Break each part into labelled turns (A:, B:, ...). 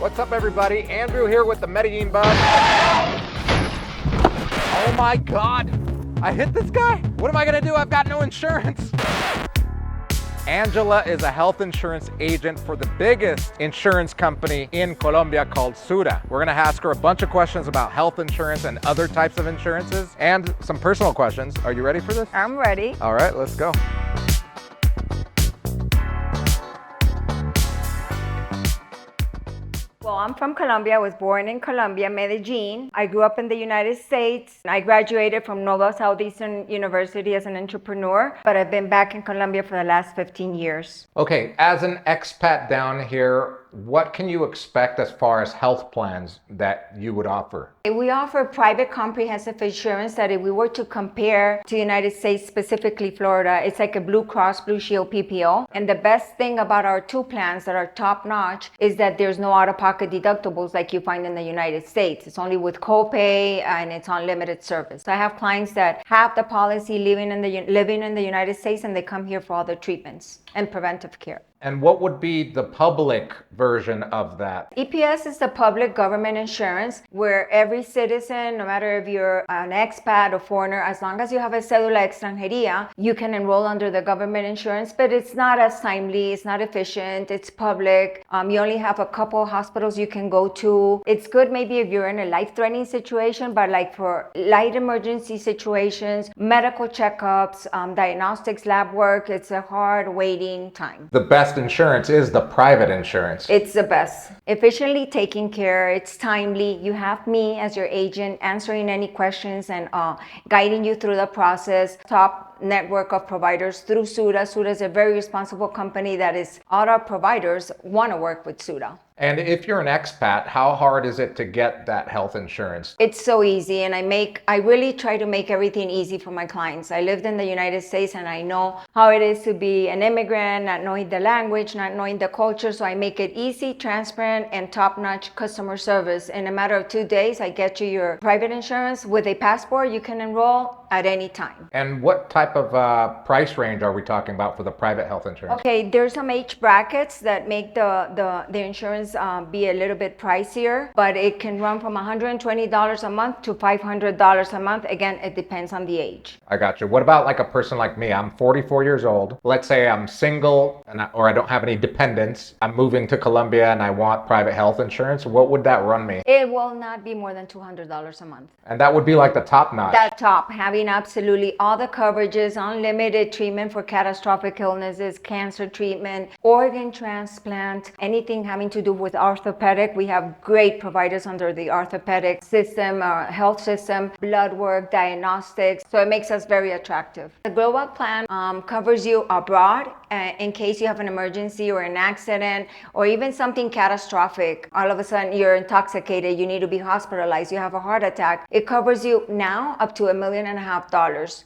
A: What's up, everybody? Andrew here with the Medellin bus. Oh my God, I hit this guy. What am I gonna do? I've got no insurance. Angela is a health insurance agent for the biggest insurance company in Colombia called Sura. We're gonna ask her a bunch of questions about health insurance and other types of insurances and some personal questions. Are you ready for this?
B: I'm ready.
A: All right, let's go.
B: Well, I'm from Colombia. I was born in Colombia, Medellin. I grew up in the United States. I graduated from Nova Southeastern University as an entrepreneur, but I've been back in Colombia for the last 15 years.
A: Okay, as an expat down here, what can you expect as far as health plans that you would offer?
B: We offer private comprehensive insurance that if we were to compare to the United States, specifically Florida, it's like a Blue Cross Blue Shield PPO. And the best thing about our two plans that are top notch is that there's no out-of-pocket deductibles like you find in the United States. It's only with copay and it's unlimited service. So I have clients that have the policy living in the United States and they come here for all the treatments and preventive care.
A: And what would be the public version of that?
B: EPS is the public government insurance where every citizen, no matter if you're an expat or foreigner, as long as you have a cédula extranjería, you can enroll under the government insurance, but it's not as timely, it's not efficient, it's public. You only have a couple hospitals you can go to. It's good maybe if you're in a life-threatening situation, but like for light emergency situations, medical checkups, diagnostics, lab work, it's a hard waiting time.
A: The best insurance is the private insurance.
B: It's the best. Efficiently taking care, it's timely. You have me as your agent answering any questions and guiding you through the process. Top network of providers through Sura. Sura is a very responsible company that is, all our providers want to work with Sura.
A: And if you're an expat, how hard is it to get that health insurance?
B: It's so easy, and I really try to make everything easy for my clients. I lived in the United States and I know how it is to be an immigrant, not knowing the language, not knowing the culture, so I make it easy, transparent, and top-notch customer service. In a matter of 2 days, I get you your private insurance. With a passport, you can enroll at any time.
A: And what type of price range are we talking about for the private health insurance?
B: Okay, there's some age brackets that make the insurance be a little bit pricier, but it can run from $120 a month to $500 a month. Again, it depends on the age.
A: I got you. What about like a person like me? I'm 44 years old. Let's say I'm single or I don't have any dependents. I'm moving to Colombia and I want private health insurance. What would that run me?
B: It will not be more than $200 a month.
A: And that would be like the top notch.
B: That top, having absolutely all the coverages, unlimited treatment for catastrophic illnesses, cancer treatment, organ transplant, anything having to do with orthopedic. We have great providers under the orthopedic system, health system, blood work, diagnostics. So it makes us very attractive. The global plan covers you abroad in case you have an emergency or an accident or even something catastrophic. All of a sudden you're intoxicated, you need to be hospitalized, you have a heart attack. It covers you now up to $1.5 million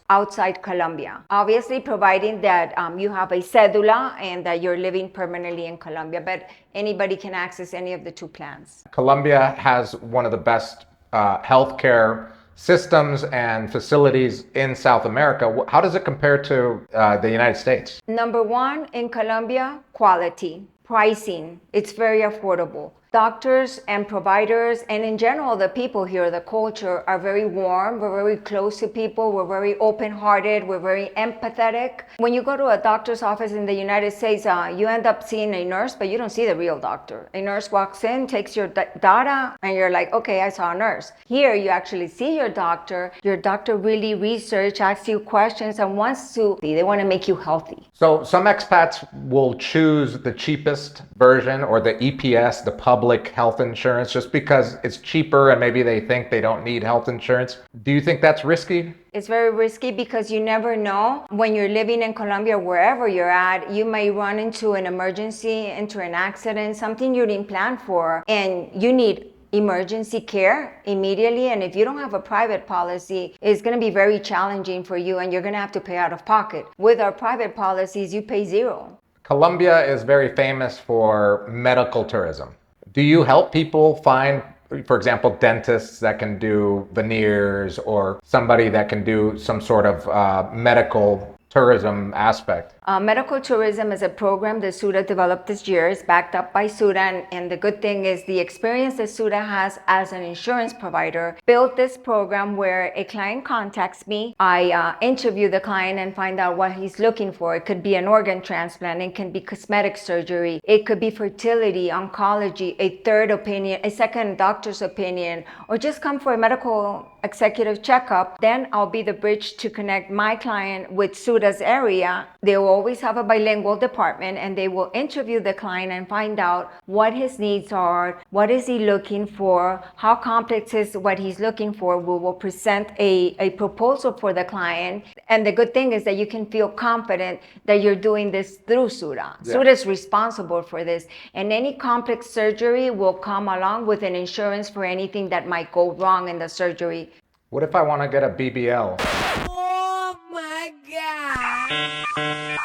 B: outside Colombia. Obviously, providing that you have a cédula and that you're living permanently in Colombia, but anybody can access any of the two plans.
A: Colombia has one of the best healthcare systems and facilities in South America. How does it compare to the United States?
B: Number one, in Colombia, quality. Pricing, it's very affordable. Doctors and providers, and in general, the people here, the culture, are very warm. We're very close to people. We're very open-hearted. We're very empathetic. When you go to a doctor's office in the United States, you end up seeing a nurse, but you don't see the real doctor. A nurse walks in, takes your data, and you're like, okay, I saw a nurse. Here, you actually see your doctor. Your doctor really research, asks you questions, and they want to make you healthy.
A: So some expats will choose the cheapest version or the EPS, the public health insurance, just because it's cheaper and maybe they think they don't need health insurance. Do you think that's risky?
B: It's very risky because you never know when you're living in Colombia, wherever you're at, you may run into an emergency, into an accident, something you didn't plan for, and you need emergency care immediately. And if you don't have a private policy, it's going to be very challenging for you and you're going to have to pay out of pocket. With our private policies, you pay zero.
A: Colombia is very famous for medical tourism. Do you help people find, for example, dentists that can do veneers or somebody that can do some sort of medical tourism aspect?
B: Medical tourism is a program that SUDA developed this year. It's backed up by SUDA, and the good thing is the experience that SUDA has as an insurance provider built this program where a client contacts me. I interview the client and find out what he's looking for. It could be an organ transplant, it can be cosmetic surgery, it could be fertility, oncology, a third opinion, a second doctor's opinion, or just come for a medical executive checkup. Then I'll be the bridge to connect my client with SUDA's area. They will always have a bilingual department, and they will interview the client and find out what his needs are, what is he looking for, how complex is what he's looking for. We will present a proposal for the client. And the good thing is that you can feel confident that you're doing this through SUDA.
A: Yeah.
B: SUDA is responsible for this. And any complex surgery will come along with an insurance for anything that might go wrong in the surgery.
A: What if I want to get a BBL?
C: Oh my God.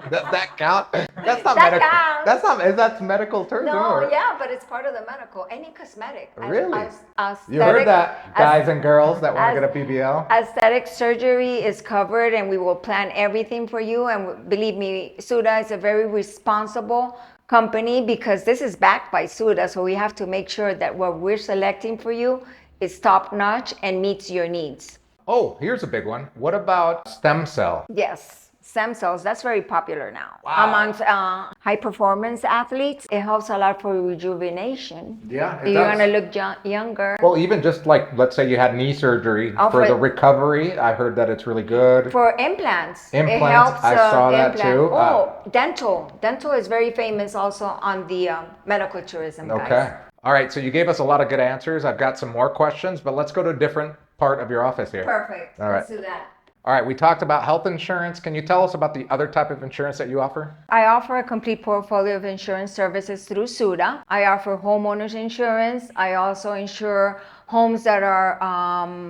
A: Does that count? That's not
B: That
A: medical.
B: counts.
A: That's not. Is that medical tourism?
B: No,
A: or-
B: yeah, but it's part of the medical. Any cosmetic.
A: Really?
B: Aesthetic,
A: You heard that, guys and girls that want to
B: as-
A: get a BBL?
B: Aesthetic surgery is covered, and we will plan everything for you. And believe me, SUDA is a very responsible company because this is backed by SUDA. So we have to make sure that what we're selecting for you is top notch and meets your needs.
A: Oh, here's a big one. What about stem cell?
B: Yes, stem cells, that's very popular now.
A: Wow.
B: Amongst high performance athletes, it helps a lot for rejuvenation.
A: Yeah, it
B: You
A: does.
B: want to look younger.
A: Well, even just like, let's say you had knee surgery
B: Oh,
A: for
B: for-
A: the recovery. I heard that it's really good.
B: For implants. It
A: Implants,
B: helps,
A: I saw that too.
B: Oh, dental. Dental is very famous also on the medical tourism, guys.
A: Okay. All right, so you gave us a lot of good answers. I've got some more questions, but let's go to a different part of your office here.
B: Perfect.
A: All
B: Let's
A: right.
B: do that.
A: All right, we talked about health insurance. Can you tell us about the other type of insurance that you offer?
B: I offer a complete portfolio of insurance services through SUDA. I offer homeowners insurance. I also insure homes that are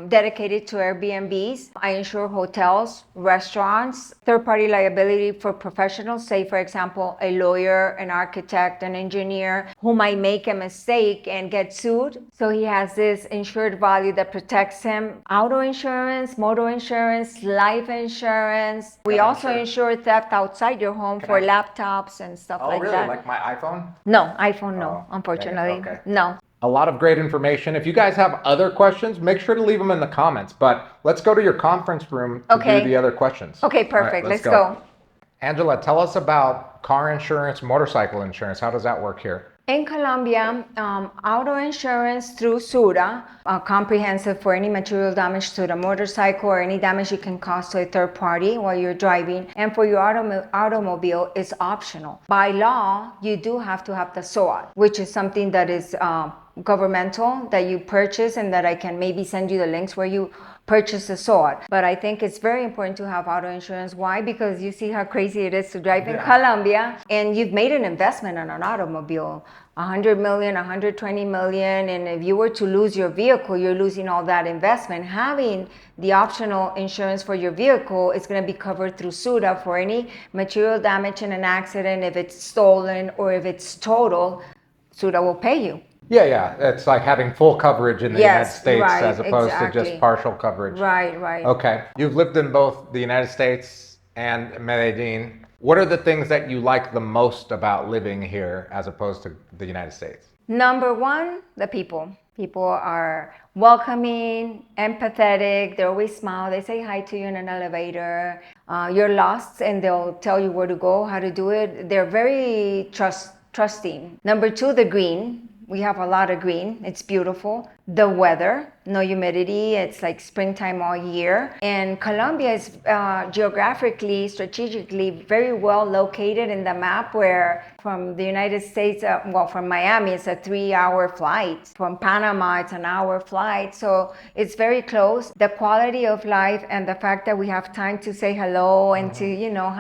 B: dedicated to Airbnbs. I insure hotels, restaurants, third-party liability for professionals, say for example, a lawyer, an architect, an engineer who might make a mistake and get sued. So he has this insured value that protects him. Auto insurance, motor insurance, life insurance. We
A: Got
B: also
A: insurance.
B: insure theft outside your home for
A: I-
B: laptops and stuff like that.
A: Like my iPhone?
B: No, iPhone no,
A: Oh, dang it.
B: unfortunately.
A: Okay.
B: No.
A: A lot of great information. If you guys have other questions, make sure to leave them in the comments. But let's go to your conference room to
B: Okay.
A: do the other questions.
B: Okay,
A: All right,
B: perfect. Let's go.
A: Angela, tell us about car insurance, motorcycle insurance. How does that work here?
B: In Colombia, auto insurance through SUDA, comprehensive for any material damage to the motorcycle or any damage you can cause to a third party while you're driving. And for your automobile, it's optional. By law, you do have to have the SOAT, which is something that is governmental that you purchase, and that I can maybe send you the links where you purchase the SOAT. But I think it's very important to have auto insurance. Why? Because you see how crazy it is to drive in Colombia, and you've made an investment on an automobile. 100 million, 120 million, and if you were to lose your vehicle, you're losing all that investment. Having the optional insurance for your vehicle is going to be covered through SUDA for any material damage in an accident. If it's stolen or if it's total, SUDA will pay you.
A: Yeah. It's like having full coverage in the United
B: Yes,
A: States
B: right,
A: as opposed to
B: exactly.
A: just partial coverage.
B: Right.
A: Okay. You've lived in both the United States and Medellin. What are the things that you like the most about living here as opposed to the United States?
B: Number one, the people. People are welcoming, empathetic. They always smile. They say hi to you in an elevator. You're lost and they'll tell you where to go, how to do it. They're very trusting. Number two, the green. We have a lot of green. It's beautiful. The weather, no humidity. It's like springtime all year. And Colombia is geographically, strategically very well located in the map, where from the United States, from Miami, it's a 3-hour flight. From Panama, it's an hour flight. So it's very close. The quality of life and the fact that we have time to say hello and to,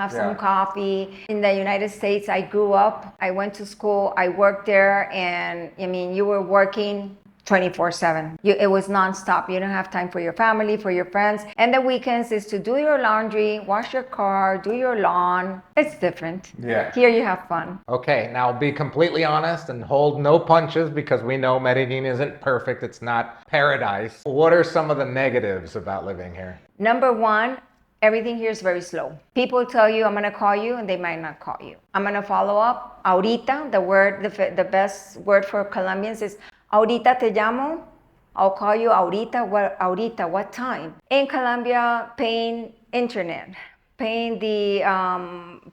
B: have some coffee. In the United States, I grew up, I went to school, I worked there, and you were working 24/7. It was nonstop. You don't have time for your family, for your friends. And the weekends is to do your laundry, wash your car, do your lawn. It's different.
A: Yeah.
B: Here you have fun.
A: Okay, now be completely honest and hold no punches, because we know Medellin isn't perfect. It's not paradise. What are some of the negatives about living here?
B: Number one, Everything here is very slow. People tell you, I'm gonna call you, and they might not call you. I'm gonna follow up. Ahorita, the best word for Colombians is, ahorita te llamo. I'll call you ahorita. What time? In Colombia, paying internet, paying the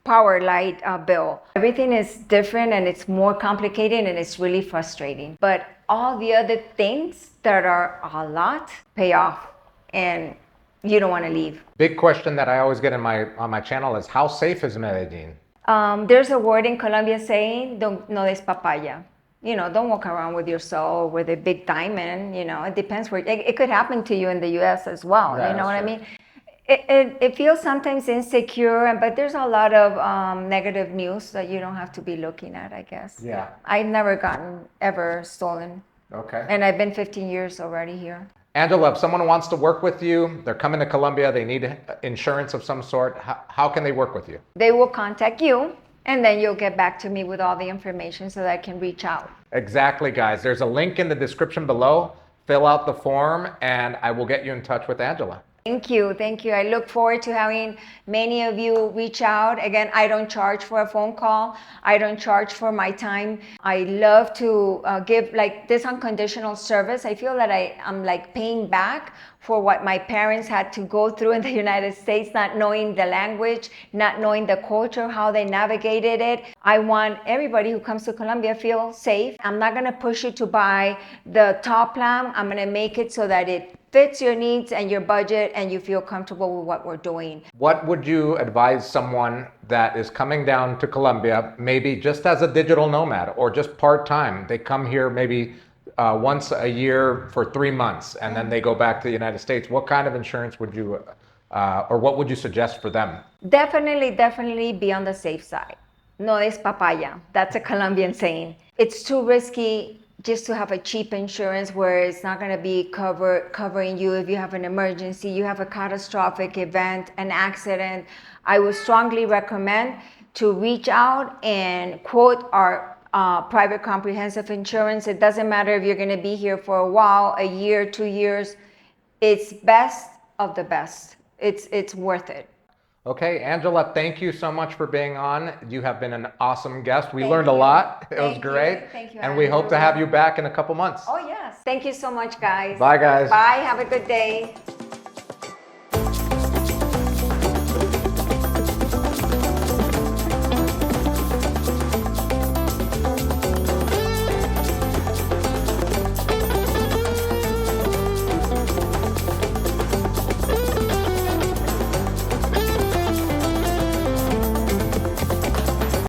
B: power light bill. Everything is different and it's more complicated and it's really frustrating. But all the other things that are a lot pay off and you don't want to leave.
A: Big question that I always get on my channel is, how safe is Medellin?
B: There's a word in Colombia saying, no des papaya. You know, don't walk around with your soul with a big diamond. You know, it depends where it could happen to you in the US as well.
A: Yeah,
B: you know what I
A: true.
B: mean? It feels sometimes insecure, but there's a lot of negative news that you don't have to be looking at, I guess.
A: Yeah.
B: I've never gotten ever stolen.
A: Okay.
B: And I've been 15 years already here.
A: Angela, if someone wants to work with you, they're coming to Colombia, they need insurance of some sort, how can they work with you?
B: They will contact you, and then you'll get back to me with all the information so that I can reach out.
A: Exactly, guys. There's a link in the description below. Fill out the form, and I will get you in touch with Angela.
B: Thank you. Thank you. I look forward to having many of you reach out. Again, I don't charge for a phone call. I don't charge for my time. I love to give like this unconditional service. I feel that I'm like paying back for what my parents had to go through in the United States, not knowing the language, not knowing the culture, how they navigated it. I want everybody who comes to Colombia feel safe. I'm not going to push you to buy the top plan. I'm going to make it so that it fits your needs and your budget and you feel comfortable with what we're doing.
A: What would you advise someone that is coming down to Colombia, maybe just as a digital nomad or just part-time? They come here maybe once a year for 3 months and then they go back to the United States. What kind of insurance would you, or what would you suggest for them?
B: Definitely be on the safe side. No es papaya. That's a Colombian saying. It's too risky just to have a cheap insurance where it's not going to be covering you if you have an emergency, you have a catastrophic event, an accident. I would strongly recommend to reach out and quote our private comprehensive insurance. It doesn't matter if you're going to be here for a while, a year, 2 years. It's best of the best. It's worth it.
A: Okay, Angela, thank you so much for being on. You have been an awesome guest. We
B: Thank
A: learned a
B: you.
A: lot. It was
B: Thank you.
A: great.
B: Thank you,
A: And we hope to
B: Andrew.
A: have you back in a couple months.
B: Oh, yes. Thank you so much, guys.
A: Bye, guys.
B: Bye. Have a good day.